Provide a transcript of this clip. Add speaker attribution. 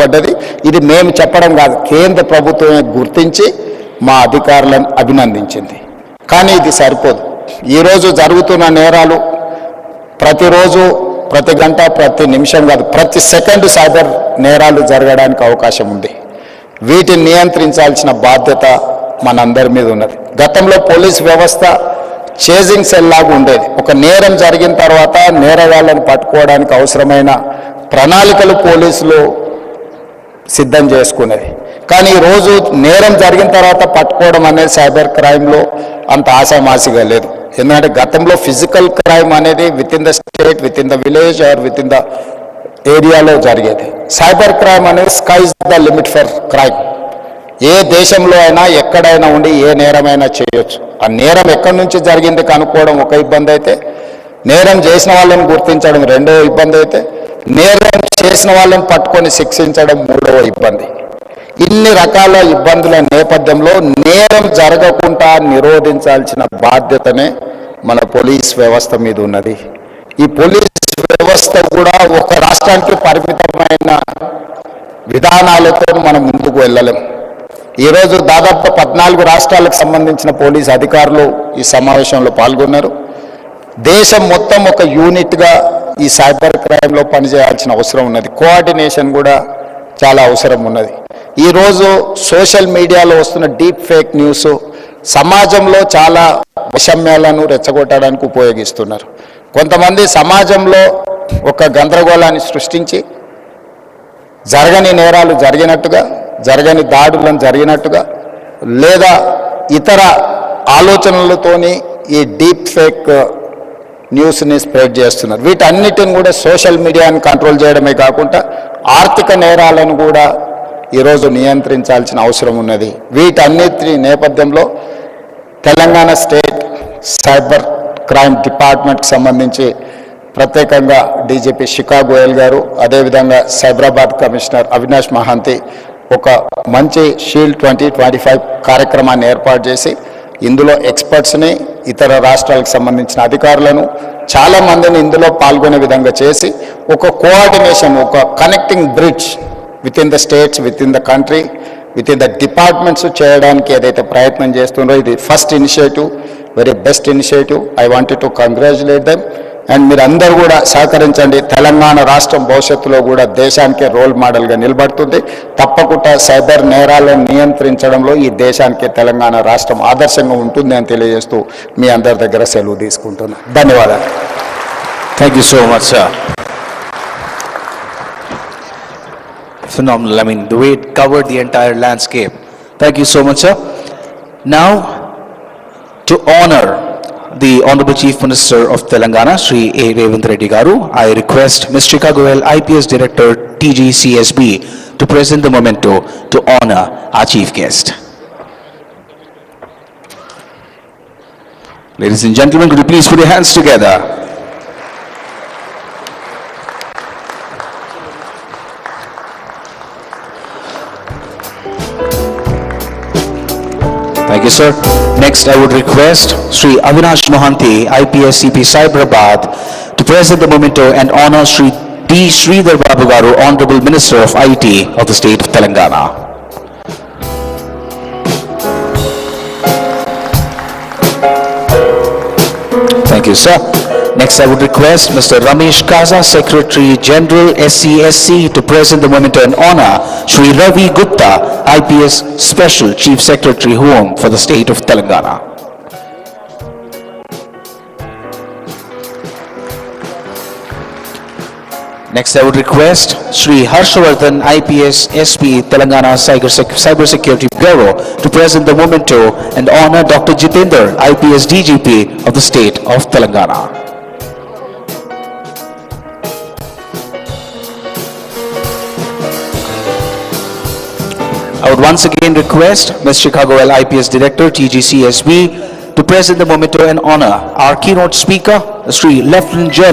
Speaker 1: పడ్డది. ఇది మేము చెప్పడం కాదు, కేంద్ర ప్రభుత్వమే గుర్తించి మా అధికారులను అభినందించింది. కానీ ఇది సరిపోదు. ఈరోజు జరుగుతున్న నేరాలు ప్రతిరోజు, ప్రతి గంట, ప్రతి నిమిషం కాదు, ప్రతి సెకండ్ సైబర్ నేరాలు జరగడానికి అవకాశం ఉంది. వీటిని నియంత్రించాల్సిన బాధ్యత మనందరి మీద ఉన్నది. గతంలో పోలీస్ వ్యవస్థ చేజింగ్ సెల్ లాగా ఉండేది. ఒక నేరం జరిగిన తర్వాత నేరగాళ్ళని పట్టుకోవడానికి అవసరమైన ప్రణాళికలు పోలీసులు సిద్ధం చేసుకునేది. కానీ ఈరోజు నేరం జరిగిన తర్వాత పట్టుకోవడం అనేది సైబర్ క్రైమ్లో అంత ఆశామాసిగా లేదు. ఎందుకంటే గతంలో ఫిజికల్ క్రైమ్ అనేది within the state, within the village or within the ఏరియాలో జరిగేది. సైబర్ క్రైమ్ అనేది sky's the limit for crime. ఏ దేశంలో అయినా ఎక్కడైనా ఉండి ఏ నేరమైనా చేయొచ్చు. ఆ నేరం ఎక్కడి నుంచి జరిగింది కనుక్కోవడం ఒక ఇబ్బంది అయితే, నేరం చేసిన వాళ్ళని గుర్తించడం రెండవ ఇబ్బంది అయితే, నేరం చేసిన వాళ్ళని పట్టుకొని శిక్షించడం మూడవ ఇబ్బంది. ఇన్ని రకాల ఇబ్బందుల నేపథ్యంలో నేరం జరగకుండా నిరోధించాల్సిన బాధ్యతనే మన పోలీస్ వ్యవస్థ మీద ఉన్నది. ఈ పోలీస్ వ్యవస్థ కూడా ఒక రాష్ట్రానికి పరిమితమైన విధానాలతో మనం ముందుకు వెళ్ళలేం. ఈరోజు దాదాపు 14 రాష్ట్రాలకు సంబంధించిన పోలీస్ అధికారులు ఈ సమావేశంలో పాల్గొన్నారు. దేశం మొత్తం ఒక యూనిట్గా ఈ సైబర్ క్రైమ్లో పనిచేయాల్సిన అవసరం ఉన్నది. కోఆర్డినేషన్ కూడా చాలా అవసరం ఉన్నది. ఈరోజు సోషల్ మీడియాలో వస్తున్న డీప్ ఫేక్ న్యూస్ సమాజంలో చాలా వైషమ్యాలను రెచ్చగొట్టడానికి ఉపయోగిస్తున్నారు. కొంతమంది సమాజంలో ఒక గందరగోళాన్ని సృష్టించి జరగని నేరాలు జరిగినట్టుగా, జరగని దాడులను జరిగినట్టుగా, లేదా ఇతర ఆలోచనలతోని ఈ డీప్ ఫేక్ న్యూస్ని స్ప్రెడ్ చేస్తున్నారు. వీటన్నిటిని కూడా సోషల్ మీడియాని కంట్రోల్ చేయడమే కాకుండా ఆర్థిక నేరాలను కూడా ఈరోజు నియంత్రించాల్సిన అవసరం ఉన్నది. వీటన్నిటి నేపథ్యంలో తెలంగాణ స్టేట్ సైబర్ క్రైమ్ డిపార్ట్మెంట్కి సంబంధించి ప్రత్యేకంగా డీజీపీ శిఖా గోయల్ గారు, అదేవిధంగా సైబరాబాద్ కమిషనర్ అవినాష్ మహాంతి ఒక మంచి షీల్డ్ 2025 కార్యక్రమాన్ని ఏర్పాటు చేసి ఇందులో ఎక్స్పర్ట్స్ని, ఇతర రాష్ట్రాలకు సంబంధించిన అధికారులను చాలామందిని ఇందులో పాల్గొనే విధంగా చేసి ఒక కోఆర్డినేషన్, ఒక connecting bridge with in the states, with in the country, with in the departments చేయడానికి ఏదైతే ప్రయత్నం చేస్తుందో ఇది first initiative, very best initiative. I wanted to congratulate them. And మీరు అందరూ కూడా సహకరించండి. తెలంగాణ రాష్ట్రం భవిష్యత్తులో కూడా దేశానికే రోల్ మోడల్గా నిలబడుతుంది. తప్పకుండా సైబర్ నేరాలను నియంత్రించడంలో ఈ దేశానికి తెలంగాణ రాష్ట్రం ఆదర్శంగా ఉంటుంది అని తెలియజేస్తూ మీ అందరి దగ్గర సెలవు తీసుకుంటున్నాను. ధన్యవాదాలు.
Speaker 2: Thank you so much, sir. Phenomenal. I mean, the way it covered the entire landscape. Thank you so much, sir. Now, to honor the Honorable Chief Minister of Telangana, Shri A. Revanth Reddy Garu, I request Ms. Shikha Goyal, IPS Director, TGCSB, to present the memento to honor our chief guest. Ladies and gentlemen, could you please put your hands together? Thank you, sir. Next, I would request Shri Avinash Mohanty, IPS CP Cyberabad, to present the memento and honor Shri D. Sridhar Babu Garu, Honorable Minister of IT of the State of Telangana. Thank you, sir. Next, I would request Mr. Ramesh Kaza, Secretary General SCSC, to present the memento and honor Shri Ravi Gupta, IPS Special Chief Secretary Home for the State of Telangana. Next, I would request Shri Harshavardhan, IPS SP Telangana Cyber Security Bureau, to present the memento and honor Dr. Jitendra, IPS DGP of the State of Telangana. I would once again request Ms. Shikha Goyal, IPS Director, TGCSB, to present the memento and honor our keynote speaker, Shri Lieutenant General